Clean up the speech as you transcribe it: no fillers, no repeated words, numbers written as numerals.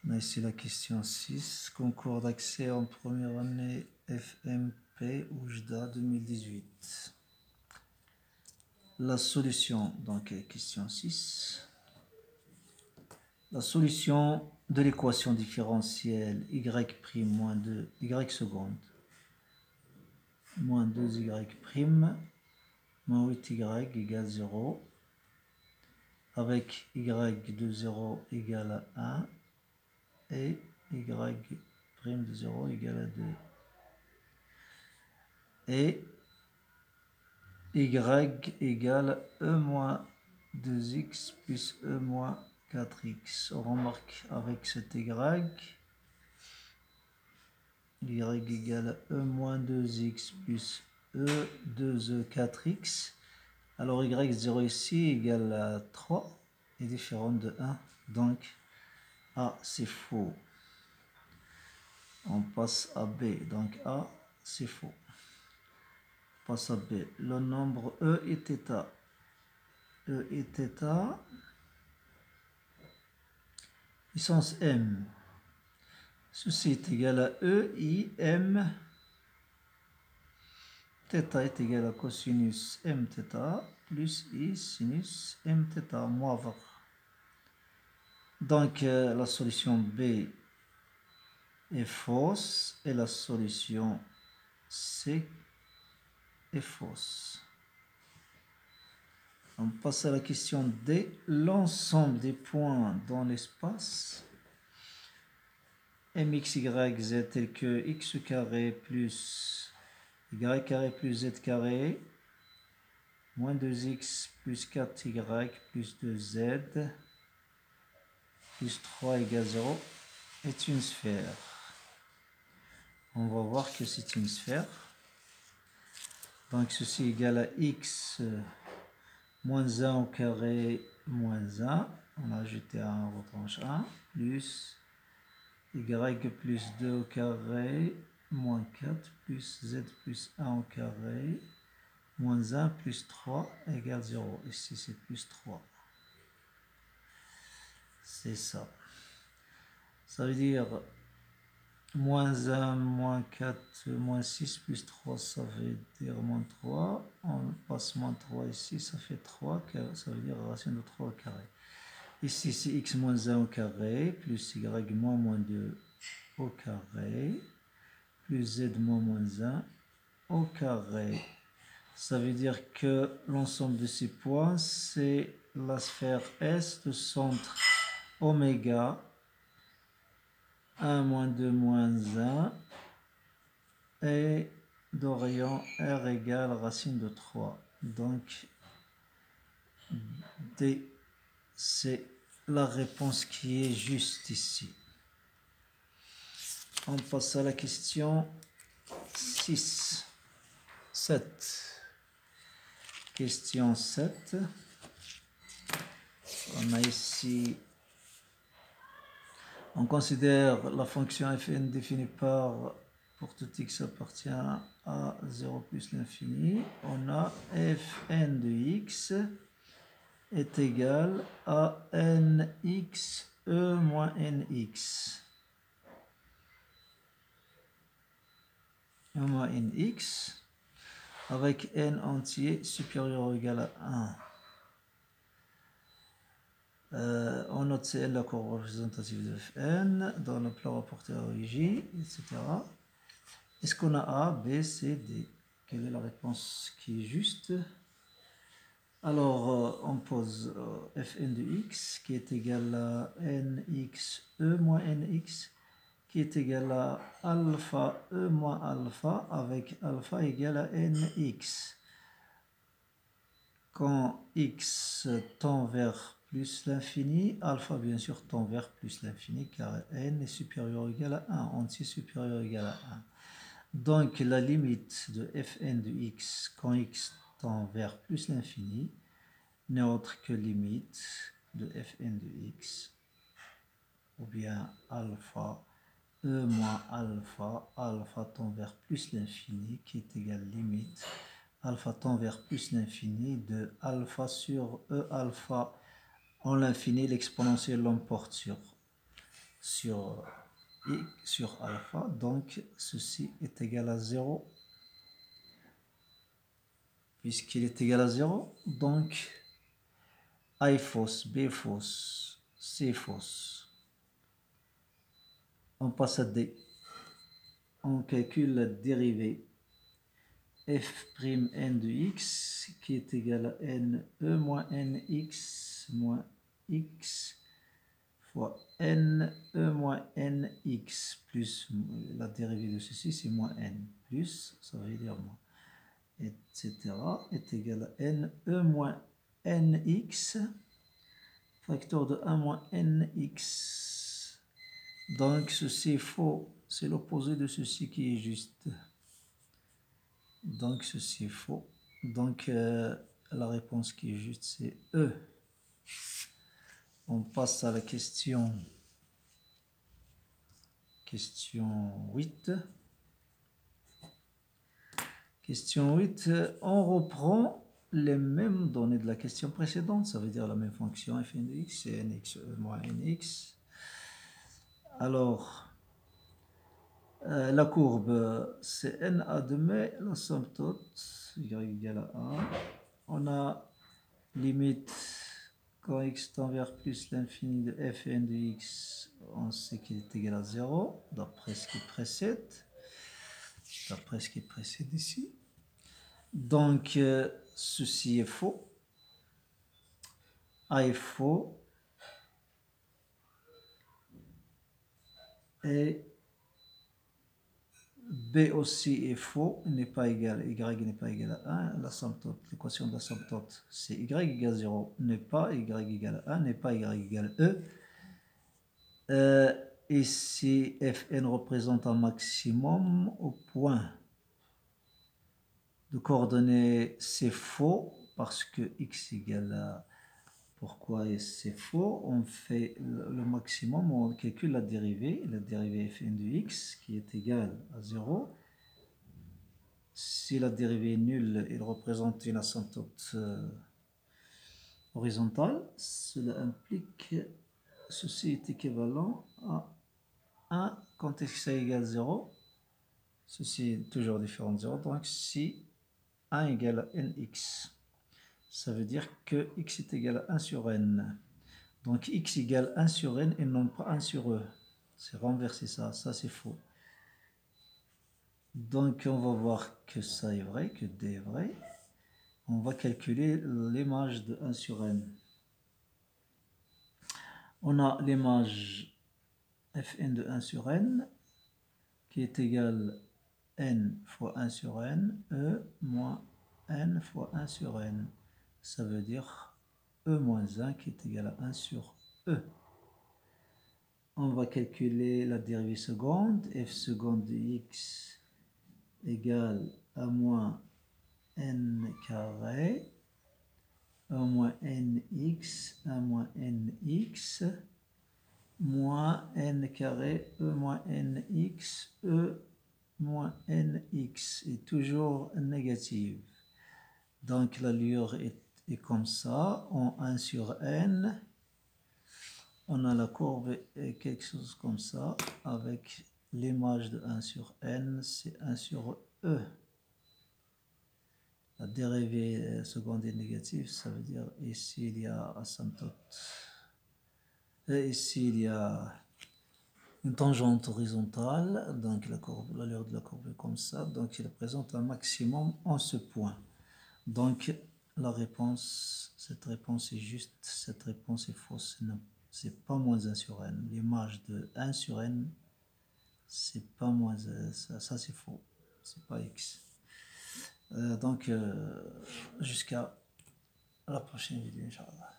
On a ici la question 6, concours d'accès en première année FMP Oujda 2018. La solution, donc question 6. La solution de l'équation différentielle y' moins 2 y seconde moins 2y' moins 8y égale 0 avec y de 0 égale à 1 et y' de 0 égale à 2 et y égale e moins 2x plus e moins 4x. On remarque avec cet y égale e moins 2x plus e 2e 4x. Alors y0 ici égale à 3 est différent de 1. Donc A c'est faux. On passe à B. Donc A c'est faux. On passe à B. Le nombre E est θ. E est θ. Puissance M. Ceci est égal à E, I, M. θ est égal à cosinus mθ plus I sinus mθ. Moins 20. Donc la solution B est fausse et la solution C est fausse. On passe à la question D. L'ensemble des points dans l'espace mxy z tel que x carré plus y carré plus z carré moins 2x plus 4y plus 2z plus 3 égale 0 est une sphère. On va voir que c'est une sphère. Donc ceci est égal à x moins 1 au carré moins 1. On a ajouté 1, on retranche 1 plus y plus 2 au carré moins 4 plus z plus 1 au carré moins 1 plus 3 égale 0. Ici c'est plus 3. C'est ça. Ça veut dire moins 1, moins 4, moins 6 plus 3, ça veut dire moins 3. On passe moins 3 ici, ça fait 3, ça veut dire racine de 3 au carré. Ici c'est x moins 1 au carré, plus y moins 2 au carré, plus z moins 1 au carré. Ça veut dire que l'ensemble de ces points, c'est la sphère S de centre oméga 1 moins 2 moins 1 et d'orient R égale racine de 3. Donc D, c'est la réponse qui est juste ici. On passe à la question 6. 7. Question 7. On a ici, on considère la fonction fn définie par, pour tout x appartient à 0 plus l'infini. On a fn de x est égal à nx e moins nx. E moins nx avec n entier supérieur ou égal à 1. On note Cn la courbe représentative de Fn dans le plan rapporté à origine, etc. Est-ce qu'on a A, B, C, D? Quelle est la réponse qui est juste? Alors, on pose Fn de x qui est égal à nx e moins nx qui est égal à alpha e moins alpha avec alpha égal à nx. Quand x tend vers plus l'infini, alpha bien sûr tend vers plus l'infini car n est supérieur ou égal à 1, entier supérieur ou égal à 1. Donc la limite de fn de x quand x tend vers plus l'infini n'est autre que limite de fn de x ou bien alpha e moins alpha, alpha tend vers plus l'infini qui est égal limite alpha tend vers plus l'infini de alpha sur e alpha en l'infini, l'exponentielle l'emporte sur sur alpha, donc ceci est égal à 0. Puisqu'il est égal à 0, donc A est fausse, B est fausse, C est fausse. On passe à D. On calcule la dérivée f'N de x qui est égal à N E moins Nx moins x fois N E moins Nx plus la dérivée de ceci, c'est moins N plus, ça veut dire moins, etc. est égal à N E moins Nx facteur de 1 moins Nx. Donc ceci est faux, c'est l'opposé de ceci qui est juste. Donc ceci est faux. Donc la réponse qui est juste c'est E. On passe à la question 8. Question 8, on reprend les mêmes données de la question précédente, ça veut dire la même fonction f de x et nx moins nx. Alors, la courbe, c'est NA de mai, la somme toute, y égale à 1. On a limite quand x tend vers plus l'infini de fn de x, on sait qu'il est égal à 0, d'après ce qui précède. D'après ce qui précède ici. Donc, ceci est faux. A est faux. Et B aussi est faux, n'est pas égal, y n'est pas égal à 1, la somme toute, l'équation de la somme toute, c'est y égale 0, n'est pas y égale à 1, n'est pas y égale E. Ici, Fn représente un maximum au point de coordonnées, c'est faux, parce que x égale à... Pourquoi c'est faux? On fait le maximum, on calcule la dérivée fn de x qui est égale à 0. Si la dérivée est nulle, il représente une asymptote horizontale. Cela implique que ceci est équivalent à 1 quand x égale 0. Ceci est toujours différent de 0. Donc si 1 égale à nx, ça veut dire que x est égal à 1 sur n. Donc x égale 1 sur n et non pas 1 sur e. C'est renverser ça, ça c'est faux. Donc on va voir que ça est vrai, que D est vrai. On va calculer l'image de 1 sur n. On a l'image fn de 1 sur n qui est égale n fois 1 sur n, e moins n fois 1 sur n. Ça veut dire e moins 1 qui est égal à 1 sur e. On va calculer la dérivée seconde, f seconde de x égale à moins n carré, a moins nx, a moins nx, moins n carré, e moins nx, e moins nx est toujours négative. Donc l'allure est comme ça, en 1 sur n. On a la courbe est quelque chose comme ça, avec l'image de 1 sur n, c'est 1 sur e. La dérivée seconde est négative, ça veut dire ici il y a asymptote. Et ici il y a une tangente horizontale, donc l'allure de la courbe est comme ça, donc il présente un maximum en ce point. Donc la réponse, cette réponse est juste, cette réponse est fausse. Non. C'est pas moins 1 sur n. L'image de 1 sur n, c'est pas moins 1. Ça c'est faux. C'est pas x. Donc, jusqu'à la prochaine vidéo, Inch'Allah.